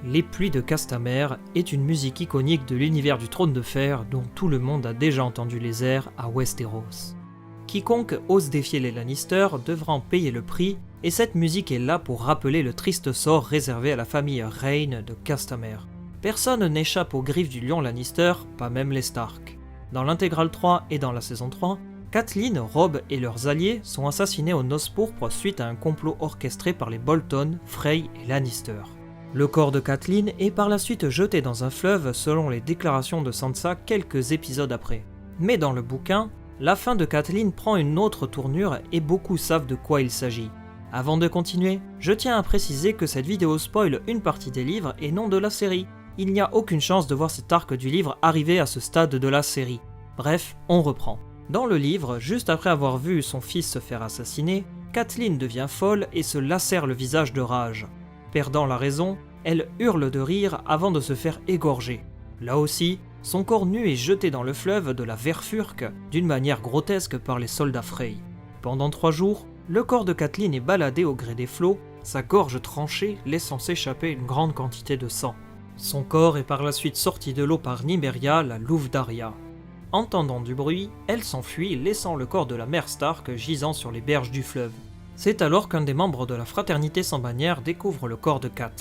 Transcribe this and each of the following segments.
Les Pluies de Castamere est une musique iconique de l'univers du Trône de Fer dont tout le monde a déjà entendu les airs à Westeros. Quiconque ose défier les Lannister devra en payer le prix, et cette musique est là pour rappeler le triste sort réservé à la famille Reyne de Castamere. Personne n'échappe aux griffes du lion Lannister, pas même les Stark. Dans l'intégrale 3 et dans la saison 3, Catelyn, Robb et leurs alliés sont assassinés aux Noces Pourpres suite à un complot orchestré par les Bolton, Frey et Lannister. Le corps de Catelyn est par la suite jeté dans un fleuve selon les déclarations de Sansa quelques épisodes après. Mais dans le bouquin, la fin de Catelyn prend une autre tournure et beaucoup savent de quoi il s'agit. Avant de continuer, je tiens à préciser que cette vidéo spoil une partie des livres et non de la série. Il n'y a aucune chance de voir cet arc du livre arriver à ce stade de la série. Bref, on reprend. Dans le livre, juste après avoir vu son fils se faire assassiner, Catelyn devient folle et se lacère le visage de rage. Perdant la raison, elle hurle de rire avant de se faire égorger. Là aussi, son corps nu est jeté dans le fleuve de la Verfurque d'une manière grotesque par les soldats Frey. Pendant 3 jours, le corps de Catelyn est baladé au gré des flots, sa gorge tranchée laissant s'échapper une grande quantité de sang. Son corps est par la suite sorti de l'eau par Nymeria, la louve d'Arya. Entendant du bruit, elle s'enfuit, laissant le corps de la mère Stark gisant sur les berges du fleuve. C'est alors qu'un des membres de la Fraternité sans bannière découvre le corps de Cat.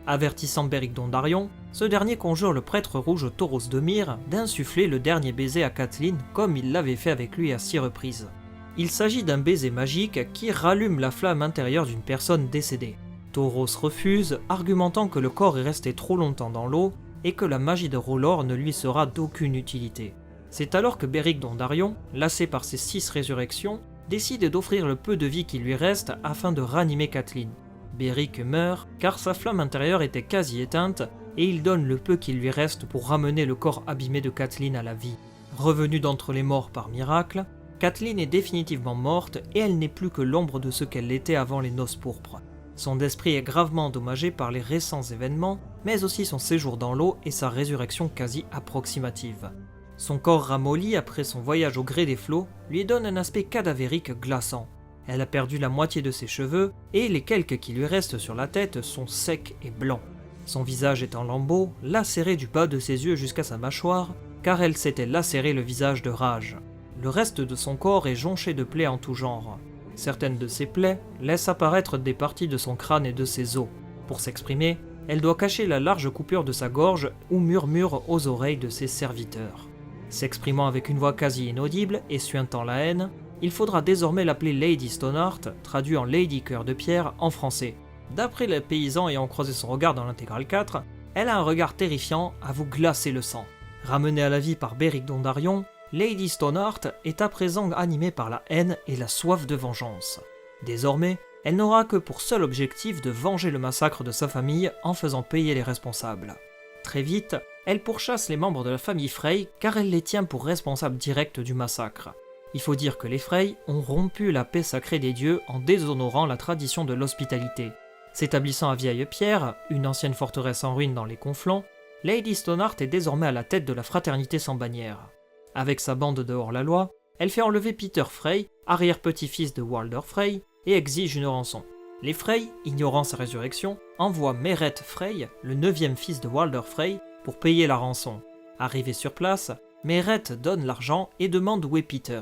Avertissant Beric Dondarrion, ce dernier conjure le prêtre rouge Thoros de Myr d'insuffler le dernier baiser à Catelyn comme il l'avait fait avec lui à 6 reprises. Il s'agit d'un baiser magique qui rallume la flamme intérieure d'une personne décédée. Thoros refuse, argumentant que le corps est resté trop longtemps dans l'eau et que la magie de R'hllor ne lui sera d'aucune utilité. C'est alors que Beric Dondarrion, lassé par ses 6 résurrections, décide d'offrir le peu de vie qui lui reste afin de ranimer Catelyn. Beric meurt car sa flamme intérieure était quasi éteinte et il donne le peu qui lui reste pour ramener le corps abîmé de Catelyn à la vie. Revenue d'entre les morts par miracle, Catelyn est définitivement morte et elle n'est plus que l'ombre de ce qu'elle était avant les Noces Pourpres. Son esprit est gravement endommagé par les récents événements, mais aussi son séjour dans l'eau et sa résurrection quasi approximative. Son corps ramolli après son voyage au gré des flots lui donne un aspect cadavérique glaçant. Elle a perdu la moitié de ses cheveux et les quelques qui lui restent sur la tête sont secs et blancs. Son visage est en lambeaux, lacéré du bas de ses yeux jusqu'à sa mâchoire, car elle s'était lacéré le visage de rage. Le reste de son corps est jonché de plaies en tout genre. Certaines de ces plaies laissent apparaître des parties de son crâne et de ses os. Pour s'exprimer, elle doit cacher la large coupure de sa gorge ou murmure aux oreilles de ses serviteurs. S'exprimant avec une voix quasi inaudible et suintant la haine, il faudra désormais l'appeler Lady Stoneheart, traduit en Lady Cœur de Pierre en français. D'après les paysans ayant croisé son regard dans l'intégrale 4, elle a un regard terrifiant à vous glacer le sang. Ramenée à la vie par Beric Dondarrion, Lady Stoneheart est à présent animée par la haine et la soif de vengeance. Désormais, elle n'aura que pour seul objectif de venger le massacre de sa famille en faisant payer les responsables. Très vite, elle pourchasse les membres de la famille Frey car elle les tient pour responsables directs du massacre. Il faut dire que les Frey ont rompu la paix sacrée des dieux en déshonorant la tradition de l'hospitalité. S'établissant à Vieille-Pierre, une ancienne forteresse en ruine dans les Conflans, Lady Stoneheart est désormais à la tête de la Fraternité sans bannière. Avec sa bande de hors-la-loi, elle fait enlever Peter Frey, arrière-petit-fils de Walder Frey, et exige une rançon. Les Frey, ignorant sa résurrection, envoient Meret Frey, le 9e fils de Walder Frey, pour payer la rançon. Arrivé sur place, Meret donne l'argent et demande où est Peter.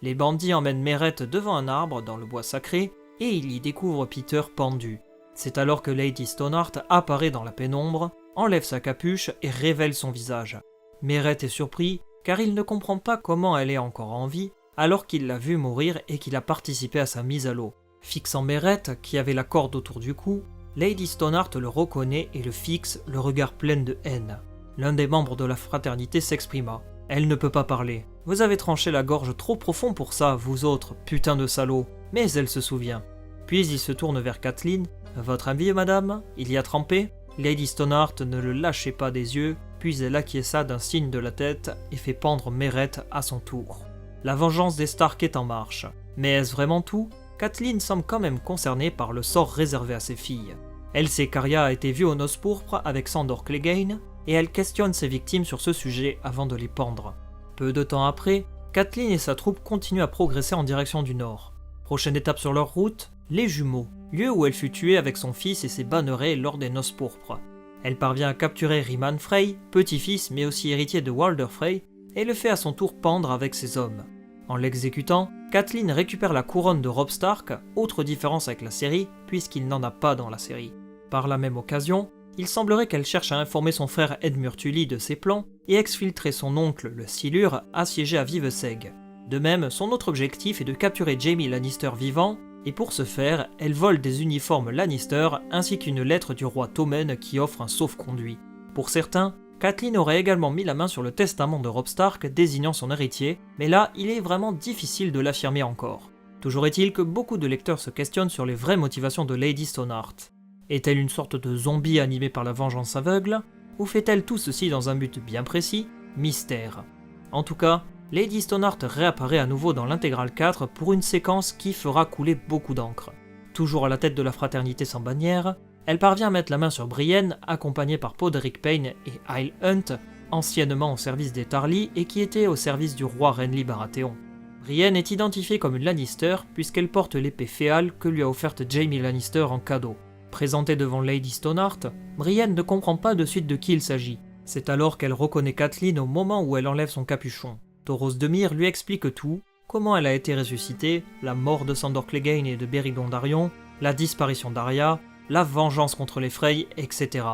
Les bandits emmènent Meret devant un arbre dans le bois sacré et il y découvre Peter pendu. C'est alors que Lady Stoneheart apparaît dans la pénombre, enlève sa capuche et révèle son visage. Meret est surpris car il ne comprend pas comment elle est encore en vie alors qu'il l'a vue mourir et qu'il a participé à sa mise à l'eau. Fixant Meret, qui avait la corde autour du cou, Lady Stoneheart le reconnaît et le fixe, le regard plein de haine. L'un des membres de la fraternité s'exprima. « Elle ne peut pas parler. Vous avez tranché la gorge trop profond pour ça, vous autres, putain de salauds. » Mais elle se souvient. Puis il se tourne vers Catelyn. « Votre avis, madame? Il y a trempé ?» Lady Stoneheart ne le lâchait pas des yeux, puis elle acquiesça d'un signe de la tête et fait pendre Meret à son tour. La vengeance des Stark est en marche. Mais est-ce vraiment tout? Catelyn semble quand même concernée par le sort réservé à ses filles. Elle sait qu'Arya a été vue aux Noces Pourpres avec Sandor Clegane, et elle questionne ses victimes sur ce sujet avant de les pendre. Peu de temps après, Catelyn et sa troupe continuent à progresser en direction du nord. Prochaine étape sur leur route, les Jumeaux, lieu où elle fut tuée avec son fils et ses bannerets lors des Noces Pourpres. Elle parvient à capturer Ryman Frey, petit-fils mais aussi héritier de Walder Frey, et le fait à son tour pendre avec ses hommes. En l'exécutant, Catelyn récupère la couronne de Robb Stark, autre différence avec la série, puisqu'il n'en a pas dans la série. Par la même occasion, il semblerait qu'elle cherche à informer son frère Edmure Tully de ses plans et exfiltrer son oncle, le Silure, assiégé à Viveseg. De même, son autre objectif est de capturer Jaime Lannister vivant, et pour ce faire, elle vole des uniformes Lannister ainsi qu'une lettre du roi Tommen qui offre un sauf-conduit. Pour certains, Catelyn aurait également mis la main sur le testament de Robb Stark désignant son héritier, mais là, il est vraiment difficile de l'affirmer encore. Toujours est-il que beaucoup de lecteurs se questionnent sur les vraies motivations de Lady Stoneheart. Est-elle une sorte de zombie animée par la vengeance aveugle, ou fait-elle tout ceci dans un but bien précis? Mystère. En tout cas, Lady Stoneheart réapparaît à nouveau dans l'intégrale 4 pour une séquence qui fera couler beaucoup d'encre. Toujours à la tête de la fraternité sans bannière, elle parvient à mettre la main sur Brienne, accompagnée par Podrick Payne et Hyle Hunt, anciennement au service des Tarly et qui étaient au service du roi Renly Baratheon. Brienne est identifiée comme une Lannister puisqu'elle porte l'épée féale que lui a offerte Jaime Lannister en cadeau. Présentée devant Lady Stoneheart, Brienne ne comprend pas de suite de qui il s'agit. C'est alors qu'elle reconnaît Catelyn au moment où elle enlève son capuchon. Thoros de Myr lui explique tout, comment elle a été ressuscitée, la mort de Sandor Clegane et de Beric Dondarrion, la disparition d'Arya, la vengeance contre les Frey, etc.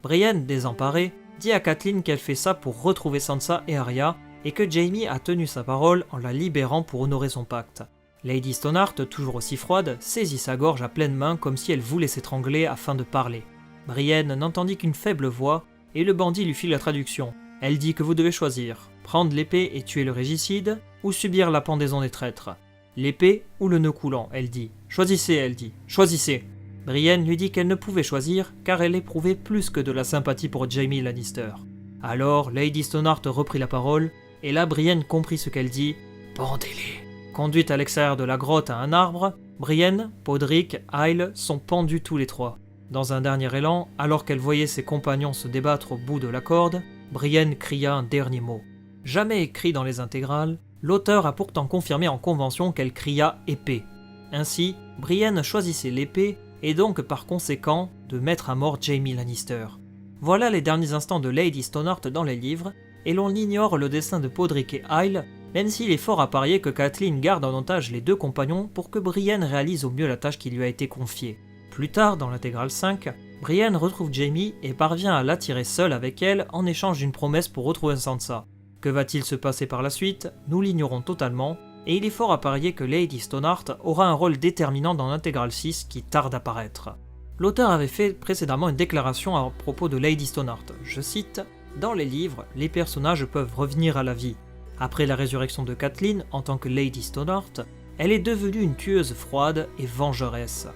Brienne, désemparée, dit à Catelyn qu'elle fait ça pour retrouver Sansa et Arya, et que Jaime a tenu sa parole en la libérant pour honorer son pacte. Lady Stoneheart, toujours aussi froide, saisit sa gorge à pleine main comme si elle voulait s'étrangler afin de parler. Brienne n'entendit qu'une faible voix, et le bandit lui fit la traduction. Elle dit que vous devez choisir, prendre l'épée et tuer le régicide, ou subir la pendaison des traîtres. L'épée ou le nœud coulant, elle dit. Choisissez, elle dit. Choisissez. Brienne lui dit qu'elle ne pouvait choisir, car elle éprouvait plus que de la sympathie pour Jaime Lannister. Alors, Lady Stoneheart reprit la parole, et là Brienne comprit ce qu'elle dit. Pendez-les. Conduite à l'extérieur de la grotte à un arbre, Brienne, Podrick, Hyle sont pendus tous les trois. Dans un dernier élan, alors qu'elle voyait ses compagnons se débattre au bout de la corde, Brienne cria un dernier mot. Jamais écrit dans les intégrales, l'auteur a pourtant confirmé en convention qu'elle cria épée. Ainsi, Brienne choisissait l'épée et donc par conséquent de mettre à mort Jaime Lannister. Voilà les derniers instants de Lady Stoneheart dans les livres, et l'on ignore le destin de Podrick et Hyle, même s'il est fort à parier que Catelyn garde en otage les deux compagnons pour que Brienne réalise au mieux la tâche qui lui a été confiée. Plus tard, dans l'intégrale 5, Brienne retrouve Jaime et parvient à l'attirer seule avec elle en échange d'une promesse pour retrouver Sansa. Que va-t-il se passer par la suite? Nous l'ignorons totalement, et il est fort à parier que Lady Stoneheart aura un rôle déterminant dans l'intégrale 6 qui tarde à paraître. L'auteur avait fait précédemment une déclaration à propos de Lady Stoneheart, je cite « Dans les livres, les personnages peuvent revenir à la vie. Après la résurrection de Catelyn en tant que Lady Stoneheart, elle est devenue une tueuse froide et vengeresse.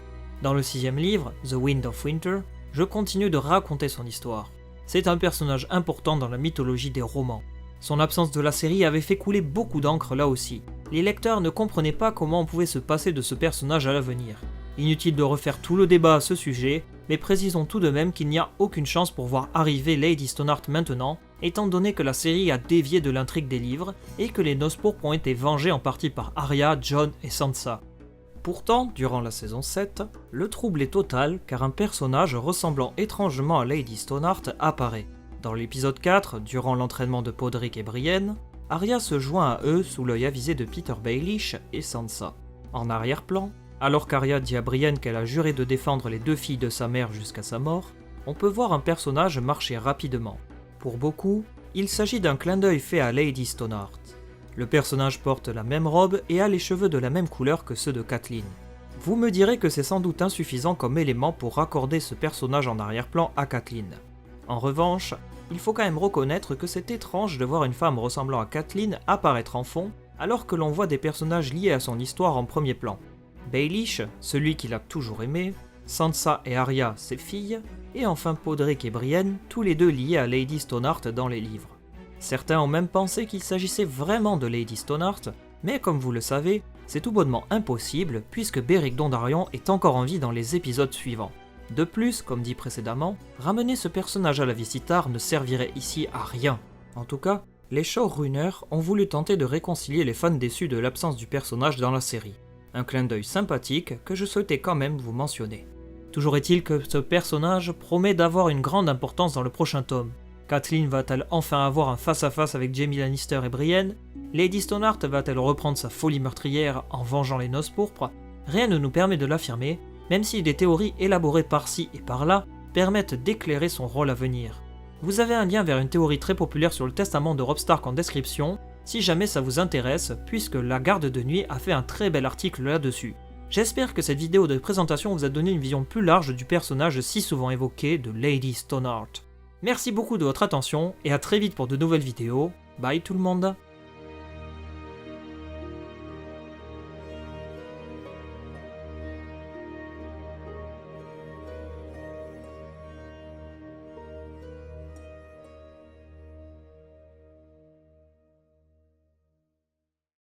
Dans le 6e livre, The Wind of Winter, je continue de raconter son histoire. C'est un personnage important dans la mythologie des romans. Son absence de la série avait fait couler beaucoup d'encre là aussi. Les lecteurs ne comprenaient pas comment on pouvait se passer de ce personnage à l'avenir. Inutile de refaire tout le débat à ce sujet, mais précisons tout de même qu'il n'y a aucune chance pour voir arriver Lady Stoneheart maintenant, étant donné que la série a dévié de l'intrigue des livres et que les Noces pourpres ont été vengés en partie par Arya, Jon et Sansa. Pourtant, durant la saison 7, le trouble est total car un personnage ressemblant étrangement à Lady Stoneheart apparaît. Dans l'épisode 4, durant l'entraînement de Podrick et Brienne, Arya se joint à eux sous l'œil avisé de Peter Baelish et Sansa. En arrière-plan, alors qu'Arya dit à Brienne qu'elle a juré de défendre les deux filles de sa mère jusqu'à sa mort, on peut voir un personnage marcher rapidement. Pour beaucoup, il s'agit d'un clin d'œil fait à Lady Stoneheart. Le personnage porte la même robe et a les cheveux de la même couleur que ceux de Catelyn. Vous me direz que c'est sans doute insuffisant comme élément pour raccorder ce personnage en arrière-plan à Catelyn. En revanche, il faut quand même reconnaître que c'est étrange de voir une femme ressemblant à Catelyn apparaître en fond, alors que l'on voit des personnages liés à son histoire en premier plan. Baelish, celui qu'il a toujours aimé, Sansa et Arya, ses filles, et enfin Podrick et Brienne, tous les deux liés à Lady Stoneheart dans les livres. Certains ont même pensé qu'il s'agissait vraiment de Lady Stoneheart, mais comme vous le savez, c'est tout bonnement impossible puisque Beric Dondarrion est encore en vie dans les épisodes suivants. De plus, comme dit précédemment, ramener ce personnage à la vie si tard ne servirait ici à rien. En tout cas, les showrunners ont voulu tenter de réconcilier les fans déçus de l'absence du personnage dans la série. Un clin d'œil sympathique que je souhaitais quand même vous mentionner. Toujours est-il que ce personnage promet d'avoir une grande importance dans le prochain tome. Catelyn va-t-elle enfin avoir un face-à-face avec Jaime Lannister et Brienne? Lady Stoneheart va-t-elle reprendre sa folie meurtrière en vengeant les Noces Pourpres? Rien ne nous permet de l'affirmer, même si des théories élaborées par-ci et par-là permettent d'éclairer son rôle à venir. Vous avez un lien vers une théorie très populaire sur le testament de Robb Stark en description, si jamais ça vous intéresse, puisque la Garde de Nuit a fait un très bel article là-dessus. J'espère que cette vidéo de présentation vous a donné une vision plus large du personnage si souvent évoqué de Lady Stoneheart. Merci beaucoup de votre attention et à très vite pour de nouvelles vidéos. Bye tout le monde!